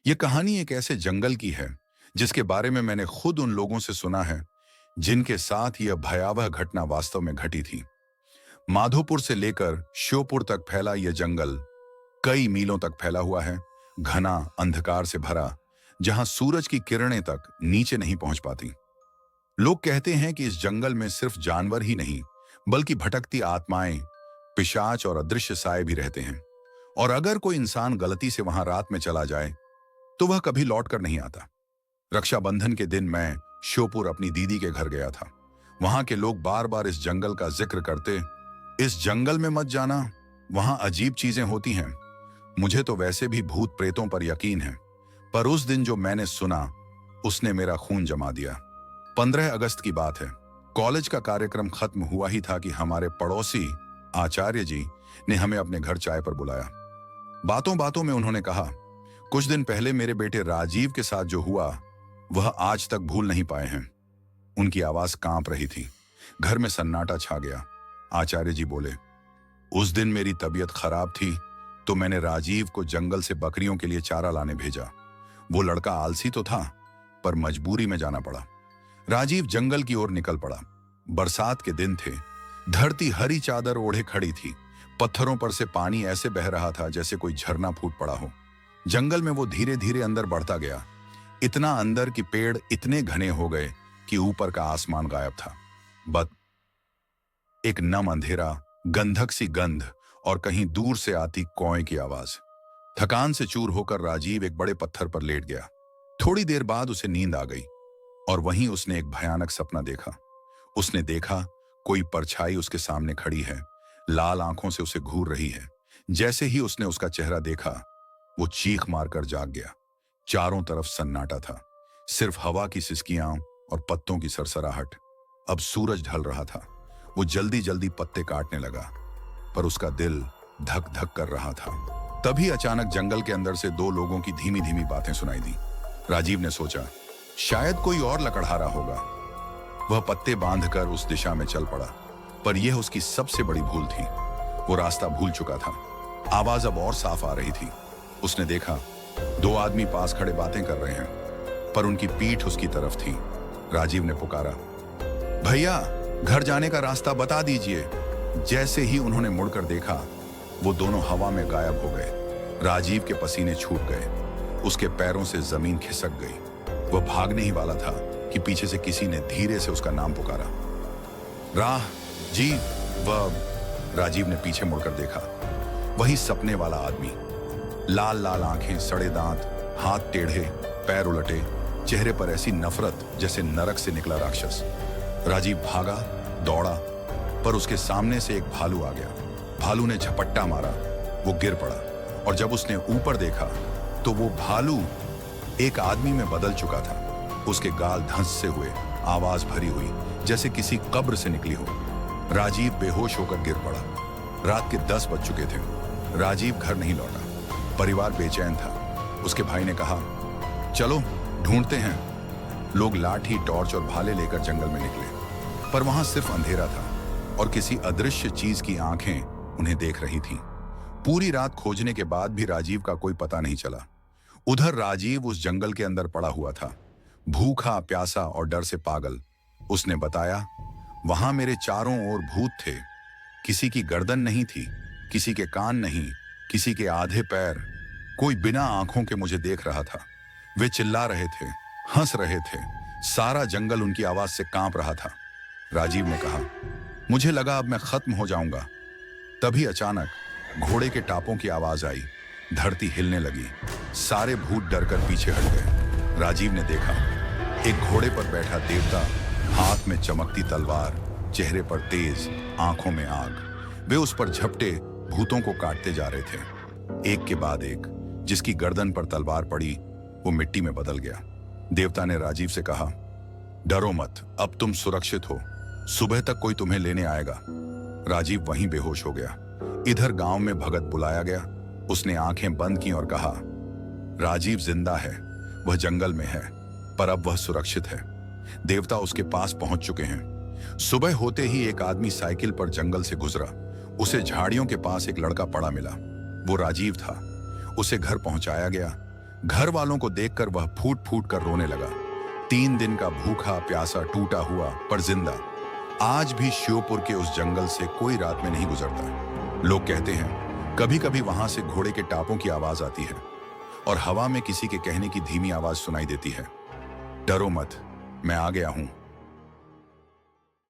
ये कहानी एक ऐसे जंगल की है जिसके बारे में मैंने खुद उन लोगों से सुना है जिनके साथ यह भयावह घटना वास्तव में घटी थी। माधोपुर से लेकर श्योपुर तक फैला यह जंगल कई मीलों तक फैला हुआ है, घना अंधकार से भरा, जहां सूरज की किरणें तक नीचे नहीं पहुंच पाती। लोग कहते हैं कि इस जंगल में सिर्फ जानवर ही नहीं, बल्कि भटकती आत्माएं, पिशाच और अदृश्य साए भी रहते हैं। और अगर कोई इंसान गलती से वहां रात में चला जाए तो वह कभी लौट कर नहीं आता। रक्षाबंधन के दिन मैं श्योपुर अपनी दीदी के घर गया था। वहां के लोग बार बार इस जंगल का जिक्र करते, इस जंगल में मत जाना, वहां अजीब चीजें होती हैं। मुझे तो वैसे भी भूत प्रेतों पर यकीन है, पर उस दिन जो मैंने सुना उसने मेरा खून जमा दिया। 15 अगस्त की बात है। कॉलेज का कार्यक्रम खत्म हुआ ही था कि हमारे पड़ोसी आचार्य जी ने हमें अपने घर चाय पर बुलाया। बातों बातों में उन्होंने कहा, कुछ दिन पहले मेरे बेटे राजीव के साथ जो हुआ वह आज तक भूल नहीं पाए हैं। उनकी आवाज कांप रही थी। घर में सन्नाटा छा गया। आचार्य जी बोले, उस दिन मेरी तबीयत खराब थी तो मैंने राजीव को जंगल से बकरियों के लिए चारा लाने भेजा। वो लड़का आलसी तो था, पर मजबूरी में जाना पड़ा। राजीव जंगल की ओर निकल पड़ा। बरसात के दिन थे। धरती हरी चादर ओढ़े खड़ी थी। पत्थरों पर से पानी ऐसे बह रहा था जैसे कोई झरना फूट पड़ा हो। जंगल में वो धीरे धीरे अंदर बढ़ता गया, इतना अंदर कि पेड़ इतने घने हो गए कि ऊपर का आसमान गायब था। बस एक नम अंधेरा, गंधक सी गंध और कहीं दूर से आती कौए की आवाज। थकान से चूर होकर राजीव एक बड़े पत्थर पर लेट गया। थोड़ी देर बाद उसे नींद आ गई और वहीं उसने एक भयानक सपना देखा। उसने देखा कोई परछाई उसके सामने खड़ी है, लाल आंखों से उसे घूर रही है। जैसे ही उसने उसका चेहरा देखा वो चीख मारकर जाग गया। चारों तरफ सन्नाटा था, सिर्फ हवा की सिसकियां और पत्तों की सरसराहट। अब सूरज ढल रहा था। वो जल्दी जल्दी पत्ते काटने लगा, पर उसका दिल धक धक कर रहा था। तभी अचानक जंगल के अंदर से दो लोगों की धीमी धीमी बातें सुनाई दी। राजीव ने सोचा, शायद कोई और लकड़हारा होगा। वह पत्ते बांधकर उस दिशा में चल पड़ा, पर यह उसकी सबसे बड़ी भूल थी। वो रास्ता भूल चुका था। आवाज अब और साफ आ रही थी। उसने देखा दो आदमी पास खड़े बातें कर रहे हैं, पर उनकी पीठ उसकी तरफ थी। राजीव ने पुकारा, भैया, घर जाने का रास्ता बता दीजिए। जैसे ही उन्होंने मुड़कर देखा, वो दोनों हवा में गायब हो गए। राजीव के पसीने छूट गए, उसके पैरों से जमीन खिसक गई। वह भागने ही वाला था कि पीछे से किसी ने धीरे से उसका नाम पुकारा, राह जी। वह राजीव ने पीछे मुड़कर देखा, वही सपने वाला आदमी। लाल लाल आंखें, सड़े दांत, हाथ टेढ़े, पैर उलटे, चेहरे पर ऐसी नफरत जैसे नरक से निकला राक्षस। राजीव भागा, दौड़ा, पर उसके सामने से एक भालू आ गया। भालू ने झपट्टा मारा, वो गिर पड़ा, और जब उसने ऊपर देखा तो वो भालू एक आदमी में बदल चुका था। उसके गाल धंसते हुए, आवाज भरी हुई, जैसे किसी कब्र से निकली हो। राजीव बेहोश होकर गिर पड़ा। रात के 10 बज चुके थे। राजीव घर नहीं लौटा। परिवार बेचैन था। उसके भाई ने कहा, चलो ढूंढते हैं। लोग लाठी, टॉर्च और भाले लेकर जंगल में निकले, पर वहां सिर्फ अंधेरा था और किसी अदृश्य चीज की आंखें उन्हें देख रही थीं। पूरी रात खोजने के बाद भी राजीव का कोई पता नहीं चला। उधर राजीव उस जंगल के अंदर पड़ा हुआ था, भूखा, प्यासा और डर से पागल। उसने बताया, वहां मेरे चारों ओर भूत थे। किसी की गर्दन नहीं थी, किसी के कान नहीं, किसी के आधे पैर। कोई बिना आंखों के मुझे देख रहा था। वे चिल्ला रहे थे, हंस रहे थे। सारा जंगल उनकी आवाज से कांप रहा था। राजीव ने कहा, मुझे लगा अब मैं खत्म हो जाऊंगा। तभी अचानक घोड़े के टापों की आवाज आई। धरती हिलने लगी। सारे भूत डरकर पीछे हट गए। राजीव ने देखा, एक घोड़े पर बैठा देवता, हाथ में चमकती तलवार, चेहरे पर तेज, आंखों में आग। वे उस पर झपटे भूतों को काटते जा रहे थे, एक के बाद एक। जिसकी गर्दन पर तलवार पड़ी वो मिट्टी में बदल गया। देवता ने राजीव से कहा, डरो मत, अब तुम सुरक्षित हो। सुबह तक कोई तुम्हें लेने आएगा। राजीव वहीं बेहोश हो गया। इधर गांव में भगत बुलाया गया। उसने आंखें बंद की और कहा, राजीव जिंदा है, वह जंगल में है, पर अब वह सुरक्षित है। देवता उसके पास पहुंच चुके हैं। सुबह होते ही एक आदमी साइकिल पर जंगल से गुजरा। उसे झाड़ियों के पास एक लड़का पड़ा मिला। वो राजीव था। उसे घर पहुंचाया गया। घर वालों को देखकर वह फूट फूट कर रोने लगा। 3 दिन का भूखा प्यासा टूटा हुआ पर जिंदा। आज भी श्योपुर के उस जंगल से कोई रात में नहीं गुजरता। लोग कहते हैं कभी कभी वहां से घोड़े के टापों की आवाज आती है और हवा में किसी के कहने की धीमी आवाज सुनाई देती है, डरो मत, मैं आ गया हूं।